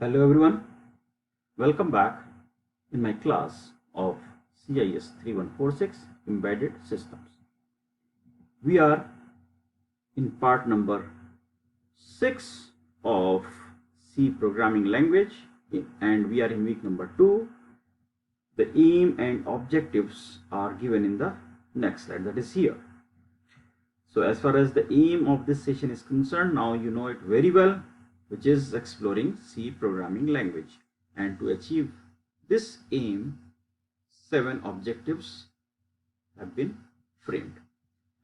Hello everyone, welcome back in my class of CIS 3146 Embedded Systems. We are in part number 6 of C programming language and we are in week number 2. The aim and objectives are given in the next slide, that is here. So as far as the aim of this session is concerned, now you know it very well, which is exploring C programming language. And to achieve this aim, 7 objectives have been framed.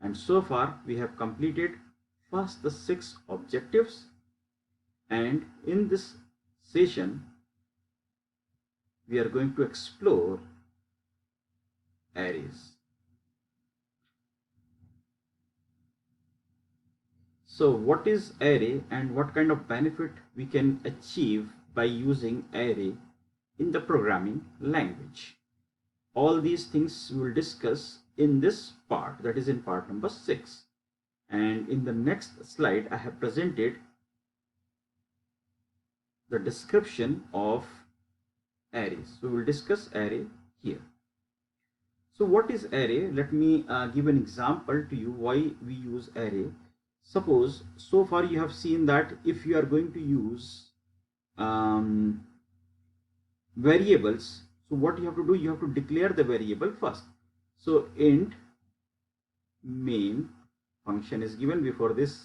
And so far we have completed first the 6 objectives, and in this session we are going to explore arrays. So what is array and what kind of benefit we can achieve by using array in the programming language? All these things we will discuss in this part, that is in part number 6. And in the next slide I have presented the description of arrays. So we will discuss array here. So what is array? Let me give an example to you why we use array. Suppose, so far you have seen that if you are going to use variables, so what you have to do, you have to declare the variable first. So int main function is given. Before this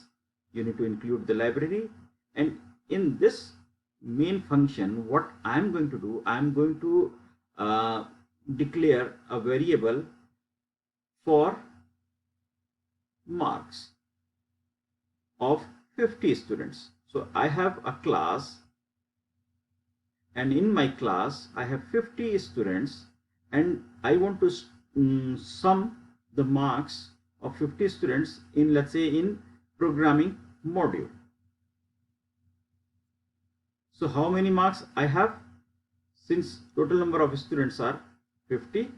you need to include the library, and in this main function what I am going to do, I am going to declare a variable for marks of 50 students. So I have a class, and in my class I have 50 students, and I want to sum the marks of 50 students in, let's say, in programming module. So how many marks I have? Since total number of students are 50,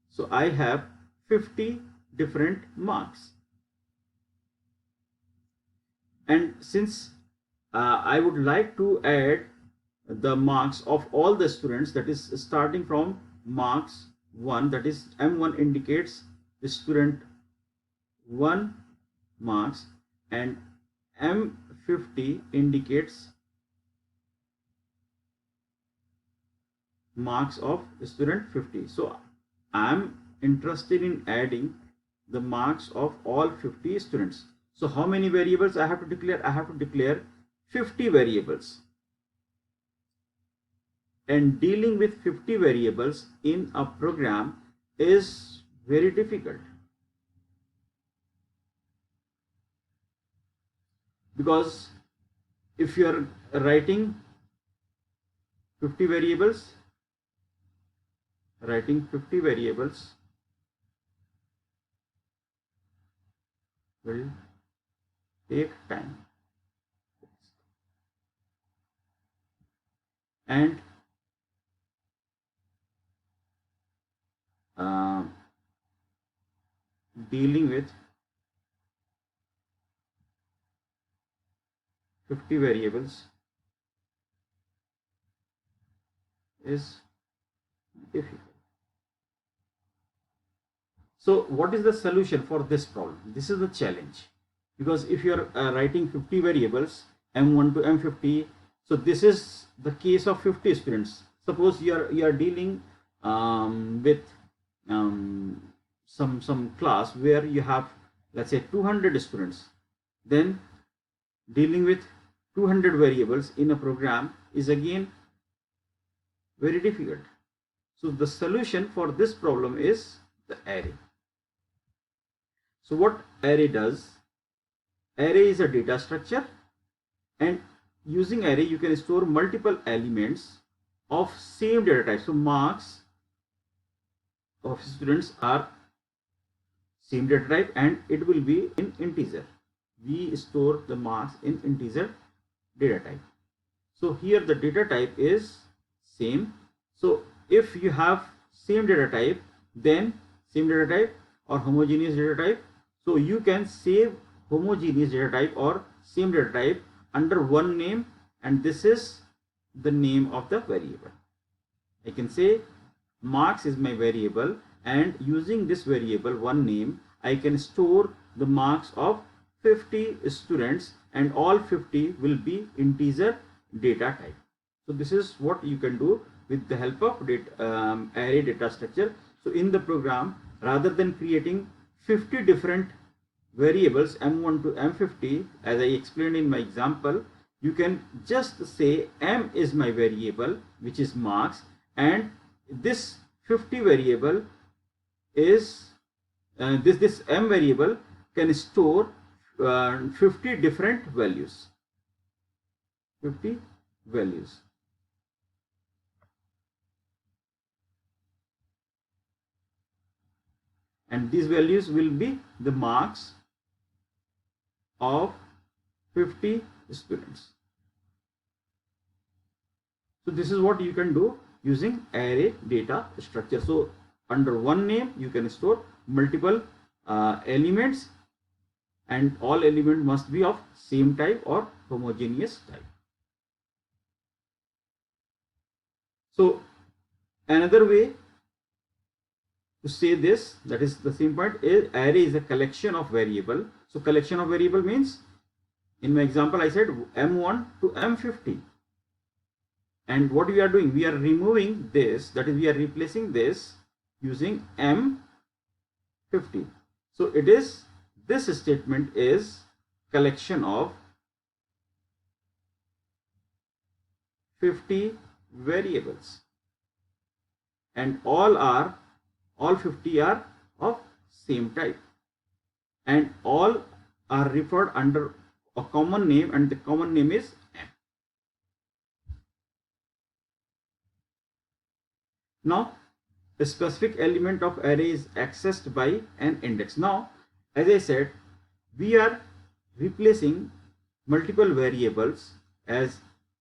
so I have 50 different marks. And since I would like to add the marks of all the students, that is starting from marks 1, that is M1 indicates the student 1 marks, and M50 indicates marks of student 50. So I am interested in adding the marks of all 50 students. So how many variables I have to declare? I have to declare 50 variables. And dealing with 50 variables in a program is very difficult, because if you are writing 50 variables, will take time, and dealing with 50 variables is difficult. So what is the solution for this problem? This is the challenge, because if you are writing 50 variables M1 to M50, so this is the case of 50 students. Suppose you are dealing with some class where you have, let's say, 200 students, then dealing with 200 variables in a program is again very difficult. So the solution for this problem is the array. So what array does? Array is a data structure, and using array you can store multiple elements of same data type. So marks of students are same data type, and it will be in integer. We store the marks in integer data type. So here the data type is same. So if you have same data type, then same data type or homogeneous data type, so you can save homogeneous data type or same data type under one name and this is the name of the variable. I can say marks is my variable, and using this variable one name I can store the marks of 50 students, and all 50 will be integer data type. So this is what you can do with the help of array data structure. So in the program, rather than creating 50 different variables m1 to m50, as I explained in my example, you can just say m is my variable, which is marks, and this 50 variable is this m variable can store 50 different values. 50 values. And these values will be the marks of 50 students. So this is what you can do using array data structure. So under one name you can store multiple elements, and all elements must be of same type or homogeneous type. So another way to say this, that is the same point, is array is a collection of variable. So collection of variable means, in my example I said m1 to m50, and what we are doing, we are removing this, that is we are replacing this using m50. So it is, this statement is collection of 50 variables, and all 50 are of same type, and all are referred under a common name, and the common name is m. Now the specific element of array is accessed by an index. Now as I said, we are replacing multiple variables. As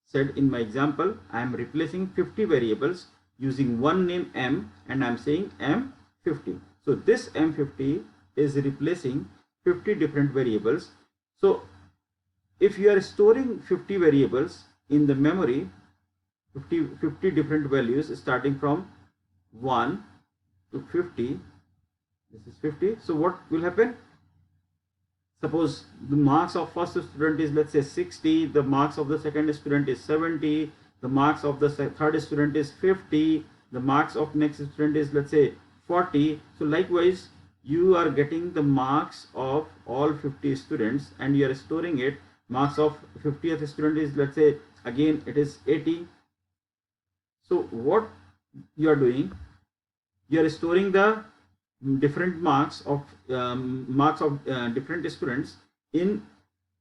said in my example, I am replacing 50 variables using one name m, and I am saying m50. So this m50 is replacing 50 different variables. So if you are storing 50 variables in the memory, 50 different values starting from 1 to 50, this is 50. So what will happen? Suppose the marks of first student is, let's say, 60, the marks of the second student is 70, the marks of the third student is 50, the marks of next student is, let's say, 40. So likewise you are getting the marks of all 50 students and you are storing it. Marks of 50th student is, let's say, again it is 80. So what you are doing, you are storing the different marks of different students in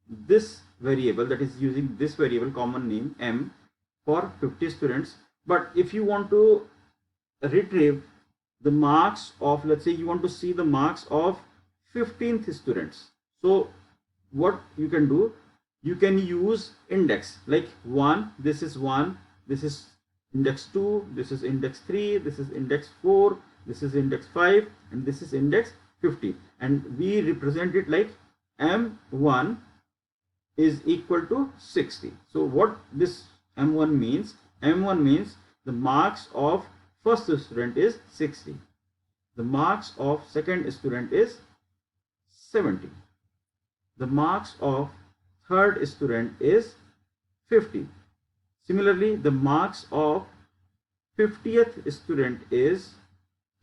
this variable, that is using this variable common name m for 50 students. But if you want to retrieve the marks of, let's say you want to see the marks of 15th students, so what you can do, you can use index like 1, this is 1, this is index 2, this is index 3, this is index 4, this is index 5, and this is index 50, and we represent it like m1 is equal to 60. So what this m1 means? M1 means the marks of first student is 60, the marks of second student is 70, the marks of third student is 50. Similarly, the marks of 50th student is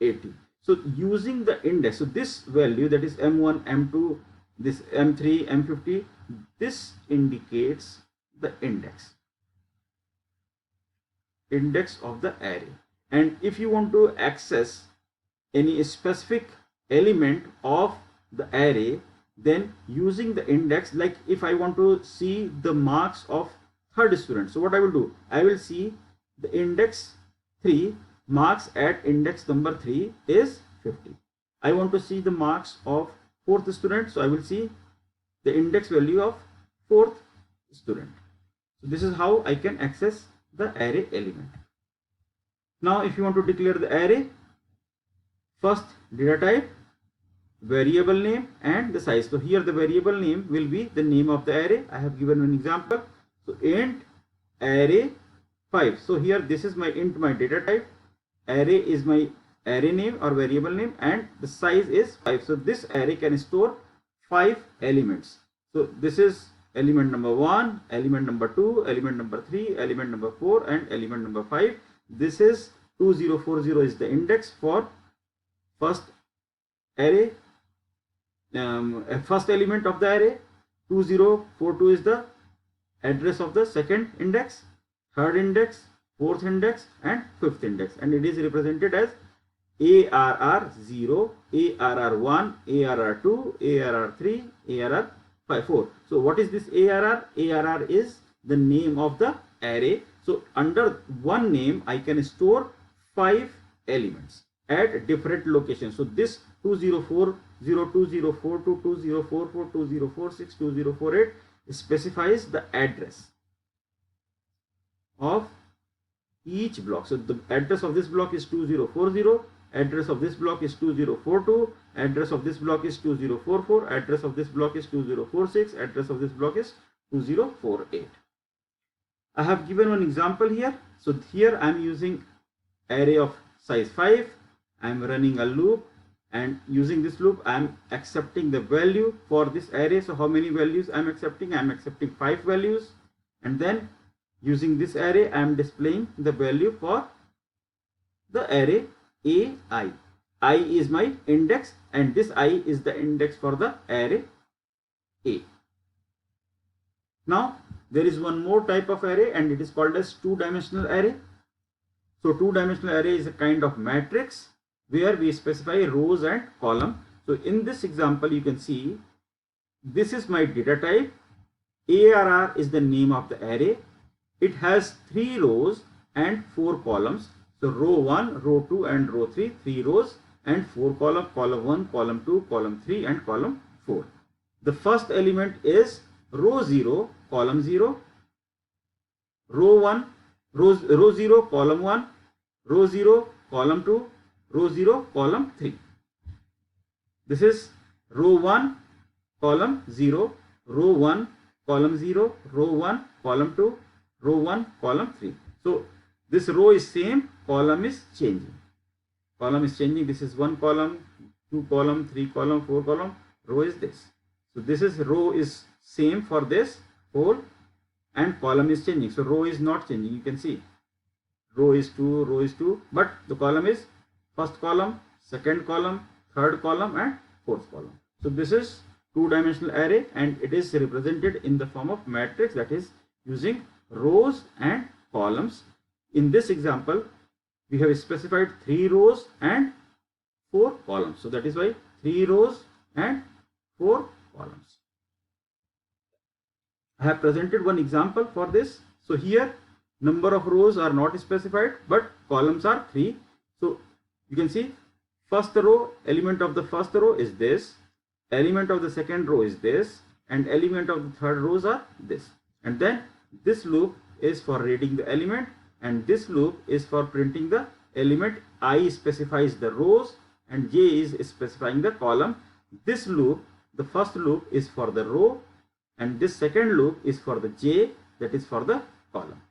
80. So using the index, so this value, that is m1, m2, this m3, m50, this indicates the index of the array. And if you want to access any specific element of the array, then using the index, like if I want to see the marks of third student, so what I will do, I will see the index 3, marks at index number 3 is 50. I want to see the marks of fourth student, so I will see the index value of fourth student. So this is how I can access the array element. Now if you want to declare the array, first data type, variable name, and the size. So here the variable name will be the name of the array. I have given an example. So int array 5. So here this is my int, my data type, array is my array name or variable name, and the size is 5. So this array can store 5 elements. So this is element number 1, element number 2, element number 3, element number 4, and element number 5. This is 2040 is the index for first array, first element of the array. 2042 is the address of the second index, third index, fourth index, and fifth index, and it is represented as ARR0, ARR1, ARR2, ARR3, ARR4. So what is this ARR? ARR is the name of the array. So under one name I can store 5 elements at different locations. So this 2040, 2042, 2044, 2046, 2048 specifies the address of each block. So the address of this block is 2040, address of this block is 2042, address of this block is 2044, address of this block is 2046, address of this block is 2048. I have given one example here. So here I am using array of size 5. I am running a loop, and using this loop I am accepting the value for this array. So how many values I am accepting? I am accepting 5 values, and then using this array I am displaying the value for the array AI. I is my index, and this I is the index for the array A. Now there is one more type of array, and it is called as two-dimensional array. So two-dimensional array is a kind of matrix where we specify rows and column. So in this example you can see this is my data type. ARR is the name of the array. It has 3 rows and 4 columns. So row 1, row 2, and row 3, 3 rows and 4 columns, column 1, column 2, column 3, and column 4. The first element is row 0, column 0, row 1, row 0, column 1, row 0, column 2, row 0, column 3. This is row 1, column 0, row 1, column 0, row 1, column 2, row 1, column 3. So this row is same, column is changing. Column is changing. This is 1 column, 2 column, 3 column, 4 column. Row is this. So this is row is same for this whole, and column is changing. So row is not changing. You can see row is 2, but the column is first column, second column, third column, and fourth column. So this is two-dimensional array, and it is represented in the form of matrix, that is using rows and columns. In this example we have specified 3 rows and 4 columns. So that is why 3 rows and 4 columns. I have presented one example for this. So here number of rows are not specified, but columns are 3. So you can see first row, element of the first row is this, element of the second row is this, and element of the third rows are this. And then this loop is for reading the element, and this loop is for printing the element. I specifies the rows and J is specifying the column. This loop, the first loop, is for the row, and this second loop is for the J, that is for the column.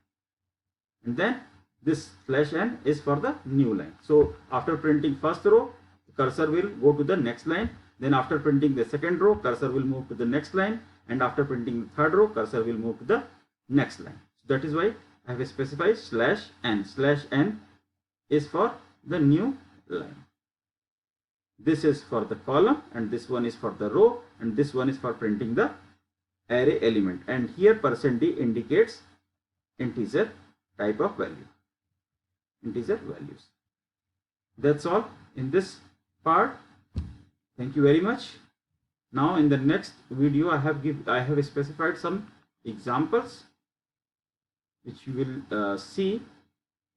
And then this /n is for the new line. So after printing first row, the cursor will go to the next line. Then after printing the second row, cursor will move to the next line, and after printing the third row, cursor will move to the next line. So that is why I have specified /n. /n is for the new line. This is for the column, and this one is for the row, and this one is for printing the array element. And here %d indicates integer type of value, integer values. That's all in this part. Thank you very much. Now in the next video I have specified some examples which you will see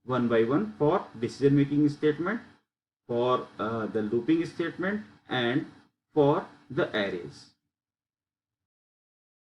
one by one for decision making statement, for the looping statement, and for the arrays.